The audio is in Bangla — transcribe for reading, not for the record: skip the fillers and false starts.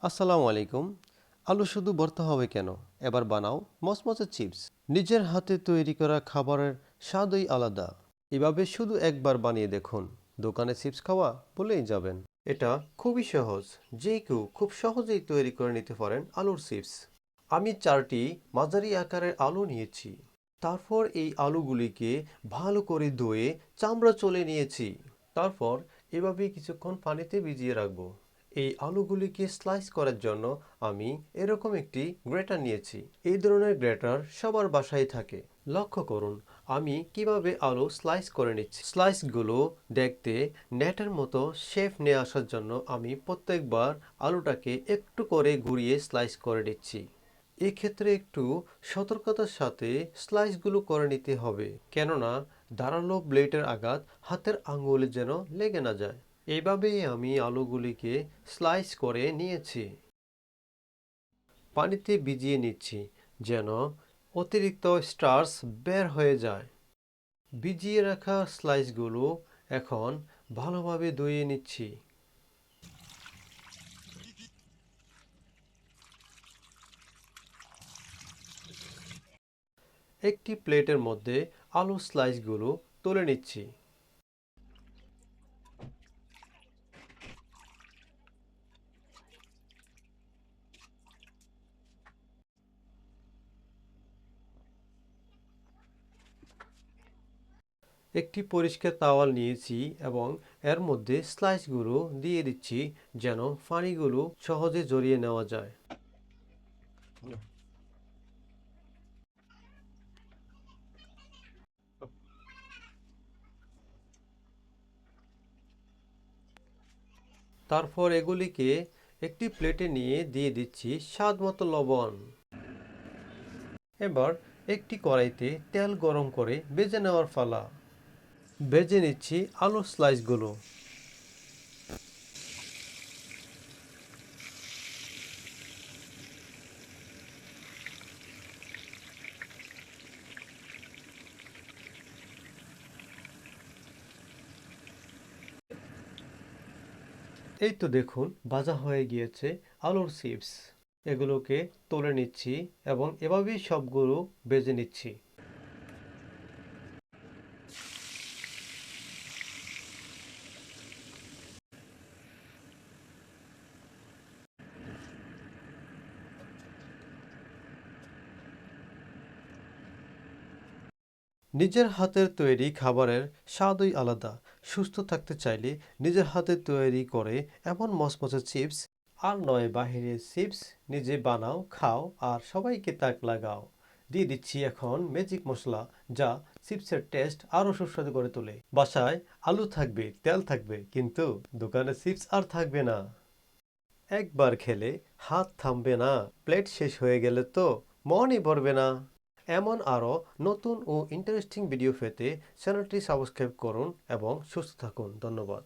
আসসালামু আলাইকুম। আলু শুধু ভর্তা হবে কেন? এবার বানাও মচমচে চিপস। নিজের হাতে তৈরি করা খাবারের স্বাদই আলাদা। এভাবে শুধু একবার বানিয়ে দেখুন। দোকানে চিপস খাওয়া ভুলেই যাবেন। এটা খুবই সহজ। যে কেউ খুব সহজেই তৈরি করে নিতে পারেন আলুর চিপস। আমি 4টি মাঝারি আকারের আলু নিয়েছি। তারপর এই আলুগুলিকে ভালো করে ধুয়ে চামড়া চলে নিয়েছি। তারপর এভাবে কিছুক্ষণ পানিতে ভিজিয়ে রাখবো। এই আলুগুলিকে স্লাইস করার জন্য আমি এরকম একটি গ্রেটার নিয়েছি। এই ধরনের গ্রেটার সবার বাসায় থাকে। লক্ষ্য করুন আমি কিভাবে আলু স্লাইস করে নিচ্ছি। স্লাইসগুলো দেখতে নেটের মতো শেপ নিয়ে আসার জন্য আমি প্রত্যেকবার আলুটাকে একটু করে ঘুরিয়ে স্লাইস করে নিচ্ছি। এক্ষেত্রে একটু সতর্কতার সাথে স্লাইসগুলো করে নিতে হবে, কেননা ধারালো ব্লেডের আঘাত হাতের আঙুলে যেন লেগে না যায়। এইভাবেই আমি আলুগুলিকে স্লাইস করে নিয়েছি। পানিতে ভিজিয়ে নিচ্ছি যেন অতিরিক্ত স্টার্চ বের হয়ে যায়। ভিজিয়ে রাখা স্লাইসগুলো এখন ভালোভাবে ধুয়ে নিচ্ছি। একটি প্লেটের মধ্যে আলু স্লাইসগুলো তুলে নিচ্ছি। একটি পরিষ্কার তাওয়াল নিয়েছি এবং এর মধ্যে স্লাইসগুলো দিয়ে দিচ্ছি যেন পানিগুলো সহজে জড়িয়ে নেওয়া যায়। তারপর এগুলিকে একটি প্লেটে নিয়ে দিয়ে দিচ্ছি স্বাদ মতো লবণ। এবার একটি কড়াইতে তেল গরম করে ভেজে নেওয়ার পালা। ভেজে নিচ্ছি আলুর স্লাইসগুলো। এই তো দেখুন ভাজা হয়ে গিয়েছে আলুর চিপস। এগুলোকে তুলে নিচ্ছি এবং এভাবেই সবগুলো ভেজে নিচ্ছি। নিজের হাতের তৈরি খাবারের স্বাদই আলাদা। সুস্থ থাকতে চাইলে নিজের হাতে তৈরি করে এমন মচমচে চিপস আর নয় বাহিরের চিপস, নিজে বানাও, খাও আর সবাইকে তাক লাগাও। দিয়ে দিচ্ছি এখন ম্যাজিক মশলা, যা চিপসের টেস্ট আরও সুস্বাদু করে তোলে। বাসায় আলু থাকবে, তেল থাকবে, কিন্তু দোকানে চিপস আর থাকবে না। একবার খেলে হাত থামবে না। প্লেট শেষ হয়ে গেলে তো মনই ভরবে না। এমন আরও নতুন ও ইন্টারেস্টিং ভিডিও পেতে চ্যানেলটি সাবস্ক্রাইব করুন এবং সুস্থ থাকুন। ধন্যবাদ।